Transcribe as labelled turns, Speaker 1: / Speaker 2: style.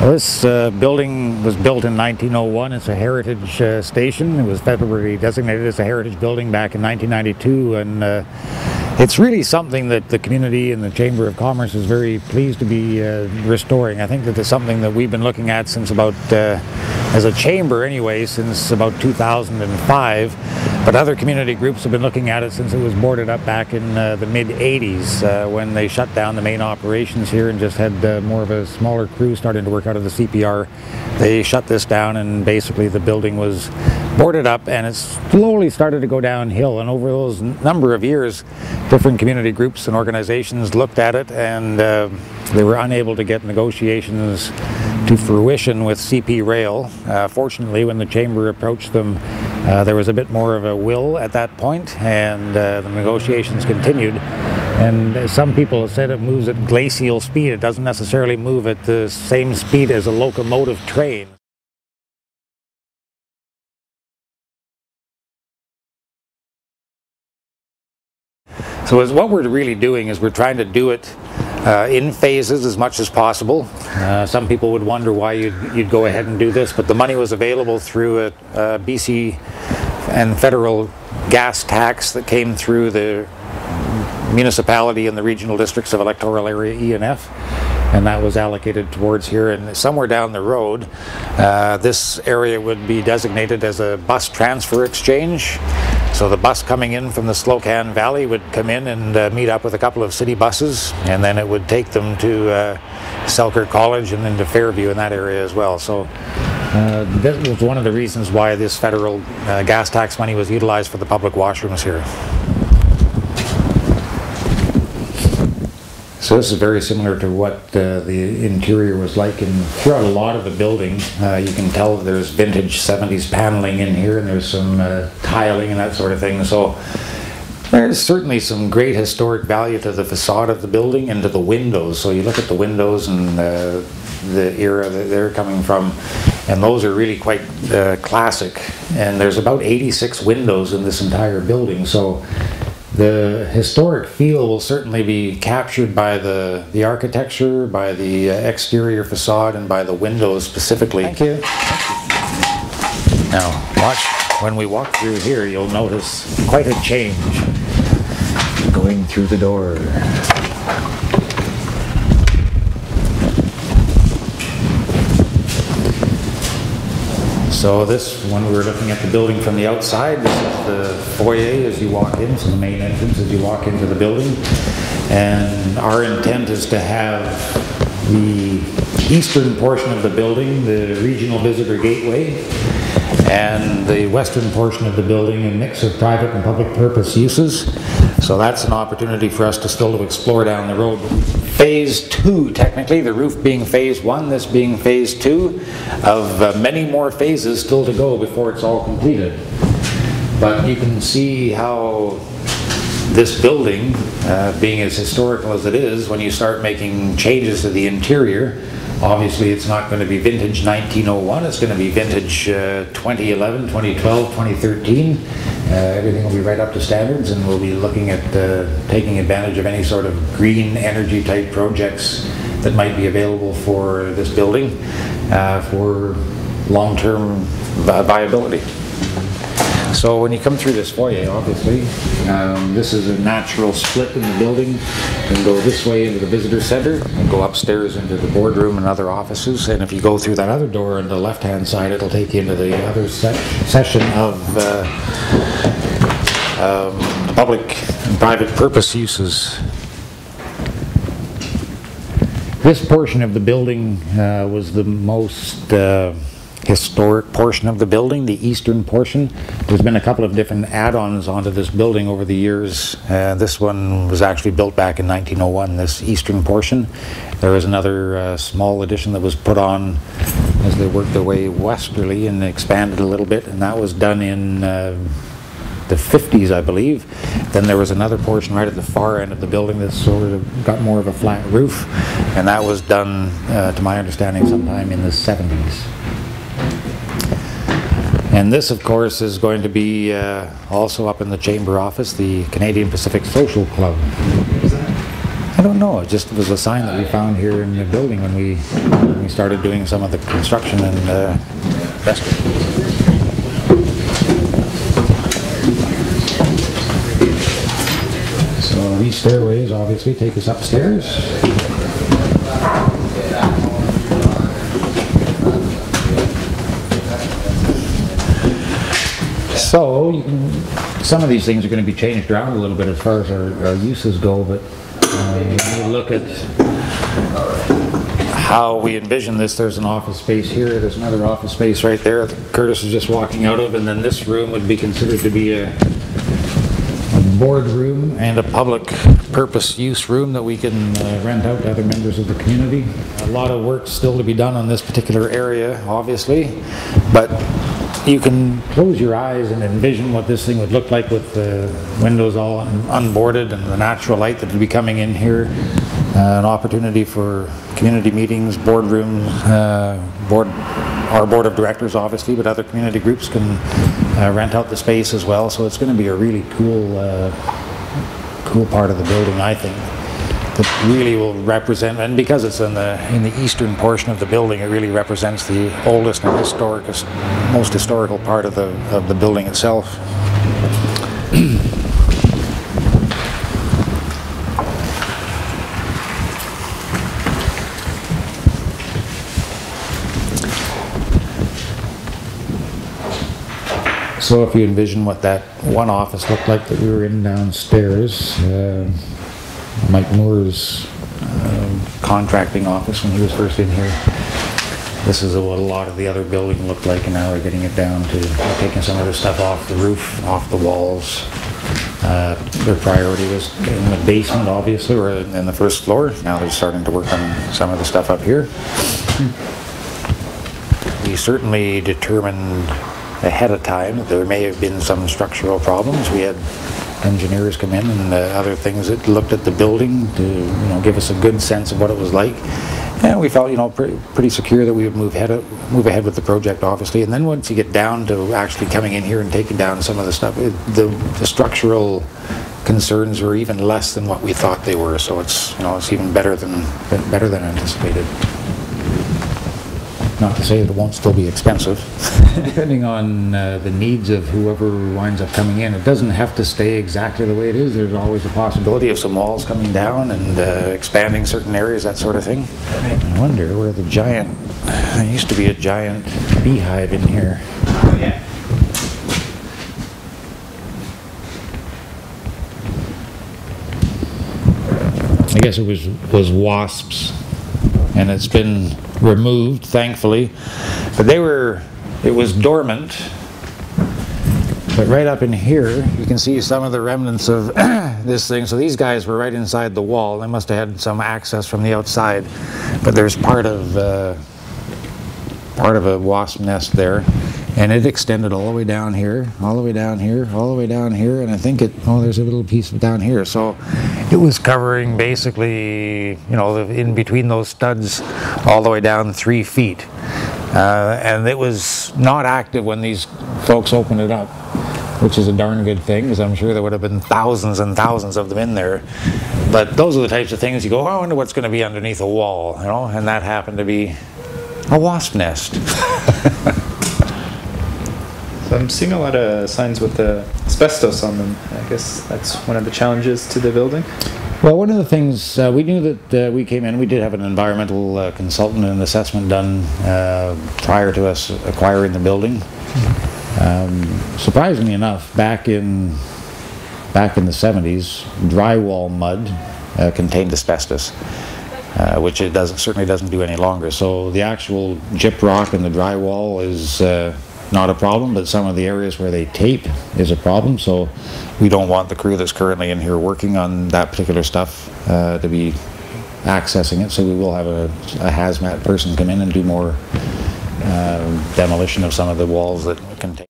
Speaker 1: Well, this building was built in 1901. It's a heritage station. It was federally designated as a heritage building back in 1992, and it's really something that the community and the Chamber of Commerce is very pleased to be restoring. I think that it's something that we've been looking at since about, as a chamber anyway, since about 2005, but other community groups have been looking at it since it was boarded up back in the mid-80s when they shut down the main operations here and just had more of a smaller crew starting to work out of the CPR. They shut this down, and basically the building was boarded up, and it slowly started to go downhill, and over those number of years different community groups and organizations looked at it, and they were unable to get negotiations to fruition with CP Rail. Fortunately, when the Chamber approached them, there was a bit more of a will at that point, and the negotiations continued. And some people have said it moves at glacial speed. It doesn't necessarily move at the same speed as a locomotive train. So what we're really doing is we're trying to do it in phases as much as possible. Some people would wonder why you'd go ahead and do this, but the money was available through a BC and federal gas tax that came through the municipality and the regional districts of electoral area E and F, and that was allocated towards here. And somewhere down the road, this area would be designated as a bus transfer exchange. So the bus coming in from the Slocan Valley would come in and meet up with a couple of city buses, and then it would take them to Selkirk College and then to Fairview in that area as well. So that was one of the reasons why this federal gas tax money was utilized for the public washrooms here. So this is very similar to what the interior was like, and throughout a lot of the building you can tell there's vintage 70s paneling in here, and there's some tiling and that sort of thing. So there's certainly some great historic value to the facade of the building and to the windows. So you look at the windows and the era that they're coming from, and those are really quite classic. And there's about 86 windows in this entire building. So the historic feel will certainly be captured by the architecture, by the exterior facade, and by the windows specifically. Thank you. Now, watch, when we walk through here, you'll notice quite a change going through the door. So this, when we were looking at the building from the outside, this is the foyer as you walk in, so the main entrance as you walk into the building. And our intent is to have the eastern portion of the building, the regional visitor gateway, and the western portion of the building a mix of private and public purpose uses. So that's an opportunity for us to still explore down the road. Phase 2, technically, the roof being phase 1, this being phase 2, of many more phases still to go before it's all completed. But you can see how this building, being as historical as it is, when you start making changes to the interior, obviously it's not going to be vintage 1901, it's going to be vintage 2011, 2012, 2013. Everything will be right up to standards, and we'll be looking at taking advantage of any sort of green energy type projects that might be available for this building for long-term viability. So when you come through this foyer, obviously, this is a natural split in the building. You can go this way into the visitor center and go upstairs into the boardroom and other offices. And if you go through that other door on the left-hand side, it'll take you into the other section of public and private purpose uses. This portion of the building was the most historic portion of the building, the eastern portion. There's been a couple of different add-ons onto this building over the years. This one was actually built back in 1901, this eastern portion. There was another small addition that was put on as they worked their way westerly and expanded a little bit, and that was done in the 50s, I believe. Then there was another portion right at the far end of the building that sort of got more of a flat roof, and that was done, to my understanding, sometime in the 70s. And this, of course, is going to be also up in the Chamber office, the Canadian Pacific Social Club. What is that? I don't know. It just was a sign that we found here in the building when we started doing some of the construction and investment. So these stairways obviously take us upstairs. So some of these things are going to be changed around a little bit as far as our uses go, but when you look at how we envision this, there's an office space here, there's another office space right there that Curtis is just walking out of, and then this room would be considered to be a board room and a public purpose use room that we can rent out to other members of the community. A lot of work still to be done on this particular area, obviously, but you can close your eyes and envision what this thing would look like with the windows all unboarded and the natural light that would be coming in here. An opportunity for community meetings, boardrooms, our board of directors obviously, but other community groups can rent out the space as well. So it's going to be a really cool part of the building, I think, that really will represent, and because it's in the eastern portion of the building, it really represents the oldest and most historical part of the building itself. So if you envision what that one office looked like that we were in downstairs, Mike Moore's contracting office when he was first in here. This is what a lot of the other building looked like, and now we're getting it down to taking some of the stuff off the roof, off the walls. Their priority was in the basement, obviously, or in the first floor. Now they're starting to work on some of the stuff up here. We certainly determined ahead of time that there may have been some structural problems. We had engineers come in and other things that looked at the building to give us a good sense of what it was like, and we felt pretty secure that we would move ahead with the project, obviously. And then once you get down to actually coming in here and taking down some of the stuff, the structural concerns were even less than what we thought they were. So it's it's even better than anticipated. Not to say that it won't still be expensive. Depending on the needs of whoever winds up coming in, it doesn't have to stay exactly the way it is. There's always a possibility of some walls coming down and expanding certain areas, that sort of thing. I wonder where there used to be a giant beehive in here. Oh, yeah. I guess it was wasps, and it's been removed, thankfully, but it was dormant. But right up in here you can see some of the remnants of this thing. So these guys were right inside the wall. They must have had some access from the outside, but there's part of a wasp nest there, and it extended all the way down here, all the way down here, all the way down here, and I think there's a little piece down here. So it was covering basically, in between those studs all the way down 3 feet. And it was not active when these folks opened it up, which is a darn good thing, because I'm sure there would have been thousands and thousands of them in there. But those are the types of things you go, oh, I wonder what's going to be underneath a wall, and that happened to be a wasp nest.
Speaker 2: So I'm seeing a lot of signs with the asbestos on them. I guess that's one of the challenges to the building.
Speaker 1: Well, one of the things, we knew that we came in, we did have an environmental consultant and assessment done prior to us acquiring the building. Surprisingly enough, back in the 70s, drywall mud contained asbestos, which it certainly doesn't do any longer. So the actual gyprock in the drywall is not a problem, but some of the areas where they tape is a problem. So we don't want the crew that's currently in here working on that particular stuff to be accessing it. So we will have a hazmat person come in and do more demolition of some of the walls that contain